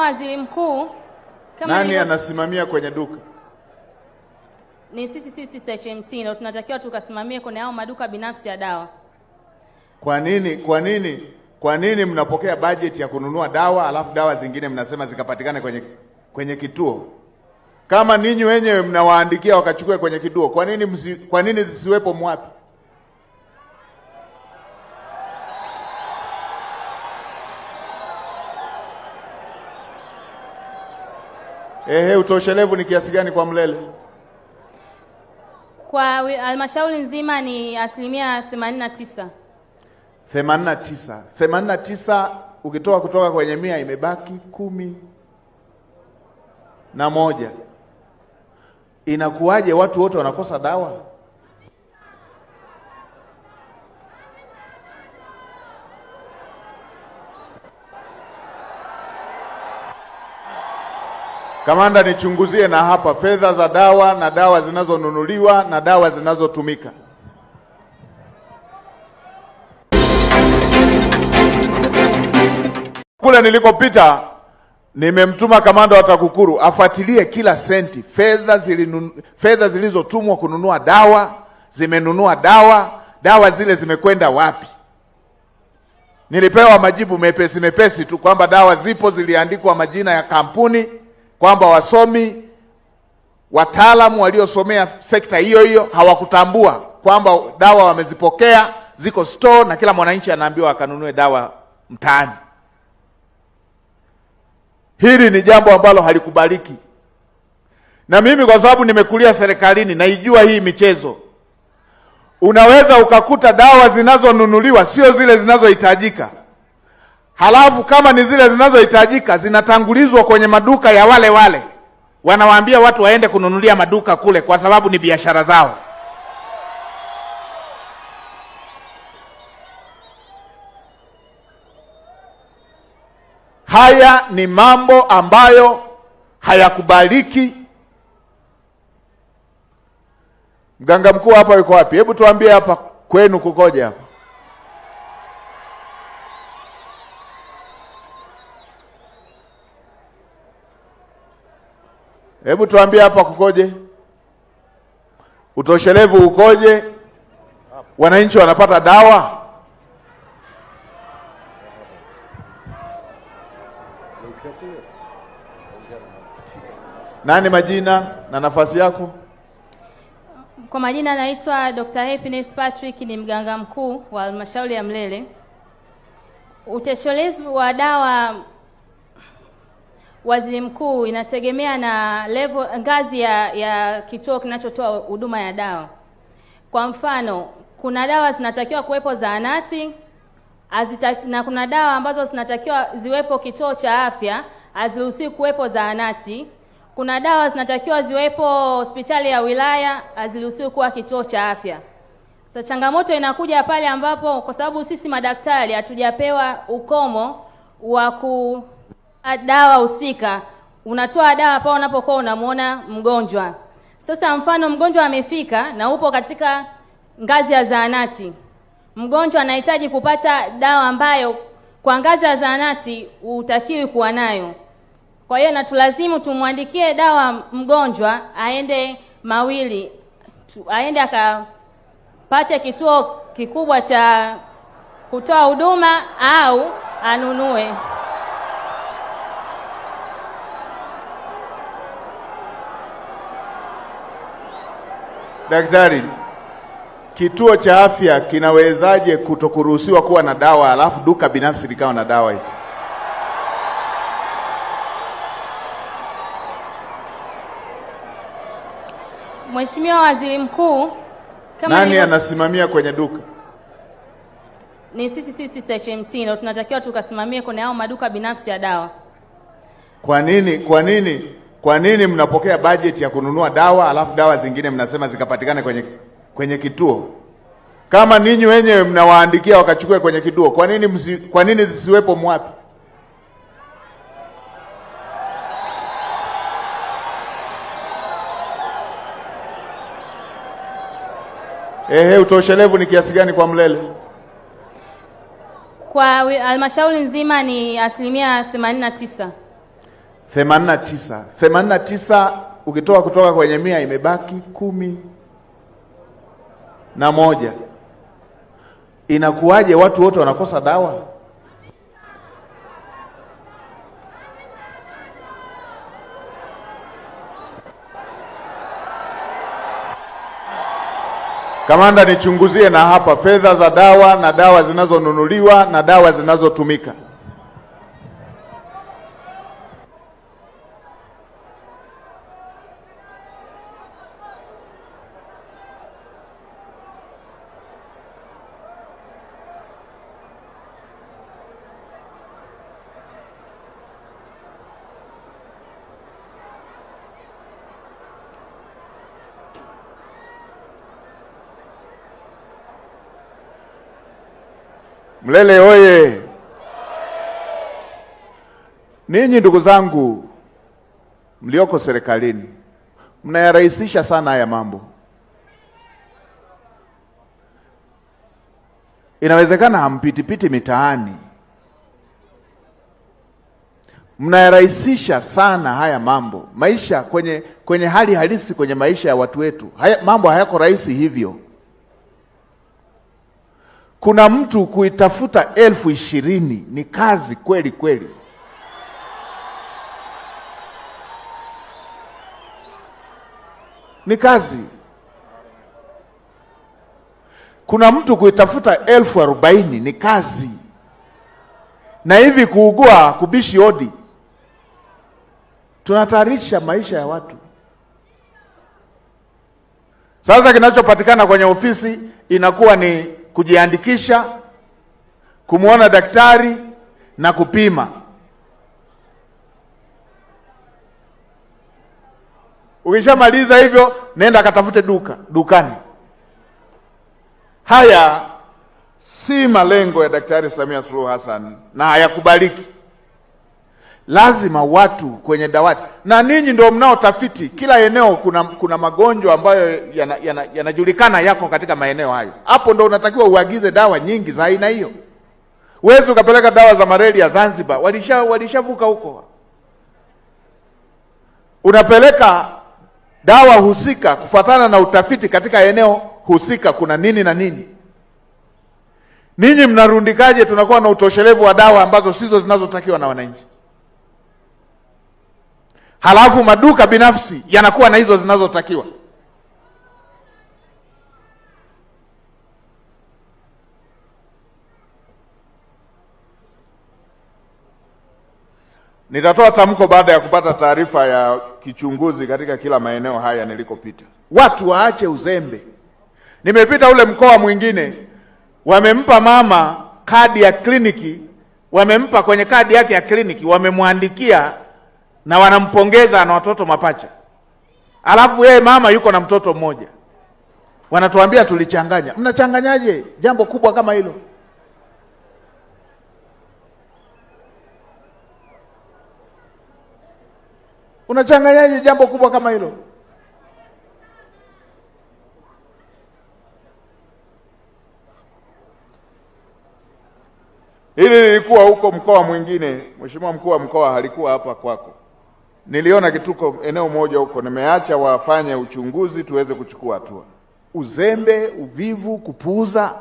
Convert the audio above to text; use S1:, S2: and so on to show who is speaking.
S1: Waziri Mkuu,
S2: nani anasimamia kwenye duka?
S1: Ni sisi SHMT ndio tunatakiwa tukasimamie kwenye hao maduka binafsi ya dawa.
S2: Kwa nini mnapokea bajeti ya kununua dawa alafu dawa zingine mnasema zikapatikane kwenye kituo? Kama ninyi wenyewe mnawaandikia wakachukue kwenye kituo, kwa nini zisiwepo mwapi? Utoshelevu ni kiasi gani kwa Mlele?
S1: Kwa halmashauri nzima ni 89%.
S2: 89 ukitoa kutoka kwenye 100 imebaki 11. Inakuwaje watu wote wanakosa dawa? Kamanda, nichunguzie na hapa fedha za dawa na dawa zinazonunuliwa na dawa zinazotumika. Kule nilikopita nimemtuma kamanda wa TAKUKURU afuatilie kila senti, fedha zilizotumwa kununua dawa, zimenunua dawa zile zimekwenda wapi? Nilipewa majibu mepesi tu kwamba dawa zipo, ziliandikwa majina ya kampuni, kwamba wasomi wataalamu waliosomea sekta hiyo hawakutambua kwamba dawa wamezipokea, ziko store na kila mwananchi anaambiwa akanunue dawa mtaani. Hili ni jambo ambalo halikubaliki. Na mimi kwa sababu nimekulia serikalini naijua hii michezo. Unaweza ukakuta dawa zinazonunuliwa sio zile zinazohitajika. Halafu kama ni zile zinazohitajika zinatangulizwa kwenye maduka ya wale. Wanawaambia watu waende kununulia maduka kule kwa sababu ni biashara zao. Haya ni mambo ambayo hayakubaliki. Mganga mkuu hapa yuko wapi? Hebu tuambie hapa kwenu kukoje hapa? Hebu tuambie hapa kukoje? Utoshelevu ukoje? Wananchi wanapata dawa? Nani majina na nafasi yako?
S1: Kwa majina naitwa Dr. Happiness Patrick, ni mganga mkuu wa halmashauri ya Mlele. Utoshelevu wa dawa, Waziri Mkuu, inategemea na ngazi ya kituo kinachotoa huduma ya dawa. Kwa mfano, kuna dawa zinatakiwa kuwepo zahanati na kuna dawa ambazo zinatakiwa ziwepo kituo cha afya, haziruhusiwi kuwepo zahanati. Kuna dawa zinatakiwa ziwepo hospitali ya wilaya, haziruhusiwi kuwa kituo cha afya. Sasa changamoto inakuja pale ambapo kwa sababu sisi madaktari hatujapewa ukomo wa dawa husika, unatoa dawa pale unapokuwa unamuona mgonjwa. Sasa mfano mgonjwa amefika na upo katika ngazi ya zahanati. Mgonjwa anahitaji kupata dawa ambayo kwa ngazi ya zahanati hutakiwi kuwa nayo. Kwa hiyo natulazimu tumwandikie dawa mgonjwa aende mawili, aende akapate kituo kikubwa cha kutoa huduma au anunue.
S2: Daktari, kituo cha afya kinawezaje kutokuruhusiwa kuwa na dawa alafu duka binafsi likawa na dawa hizo?
S1: Mheshimiwa Waziri Mkuu,
S2: nani anasimamia kwenye duka?
S1: Ni sisi SHMT ndio tunatakiwa tukasimamie kwenye hao maduka binafsi ya dawa.
S2: Kwa nini mnapokea bajeti ya kununua dawa alafu dawa zingine mnasema zikapatikane kwenye kituo? Kama ninyi wenyewe mnawaandikia wakachukue kwenye kituo, kwa nini zisiwepo mwapi? Utoshelevu ni kiasi gani kwa Mlele?
S1: Kwa halmashauri nzima ni 89%.
S2: 89 ukitoa kutoka kwenye 100 imebaki 11. Inakuwaje watu wote wanakosa dawa? Kamanda, nichunguzie na hapa fedha za dawa na dawa zinazonunuliwa na dawa zinazotumika. Mlele oye! Ninyi ndugu zangu mlioko serikalini, mnayarahisisha sana haya mambo. Inawezekana hampitipiti mitaani, mnayarahisisha sana haya mambo. Maisha kwenye hali halisi, kwenye maisha ya watu wetu, mambo hayako rahisi hivyo. Kuna mtu kuitafuta 20,000 ni kazi kweli kweli. Ni kazi. Kuna mtu kuitafuta 40,000 ni kazi. Na hivi kuugua, kubishi hodi, tunatayarisha maisha ya watu. Sasa kinachopatikana kwenye ofisi inakuwa ni kujiandikisha, kumuona daktari na kupima. Ukishamaliza hivyo, nenda katafute dukani. Haya si malengo ya Daktari Samia Suluhu Hassan na hayakubaliki. Lazima watu kwenye dawati, na ninyi ndio mnaotafiti. Kila eneo kuna magonjwa ambayo yanajulikana yako katika maeneo hayo. Hapo ndio unatakiwa uagize dawa nyingi za aina hiyo. Huwezi ukapeleka dawa za malaria Zanzibar, walishavuka huko. Unapeleka dawa husika kufuatana na utafiti katika eneo husika kuna nini na nini. Ninyi mnarundikaje tunakuwa na utoshelevu wa dawa ambazo sizo zinazotakiwa na wananchi? Halafu maduka binafsi yanakuwa na hizo zinazotakiwa. Nitatoa tamko baada ya kupata taarifa ya kichunguzi katika kila maeneo haya nilikopita. Watu waache uzembe. Nimepita ule mkoa mwingine, wamempa mama kadi ya kliniki, wamempa kwenye kadi yake ya kliniki, wamemwandikia na wanampongeza na watoto mapacha. Alafu yeye mama yuko na mtoto mmoja. Wanatuambia tulichanganya. Mnachanganyaje jambo kubwa kama hilo? Unachanganyaje jambo kubwa kama hilo? Hili lilikuwa huko mkoa mwingine, Mheshimiwa Mkuu wa Mkoa, halikuwa hapa kwako. Niliona kituko eneo moja huko, nimeacha wafanye uchunguzi tuweze kuchukua hatua. Uzembe, uvivu, kupuuza.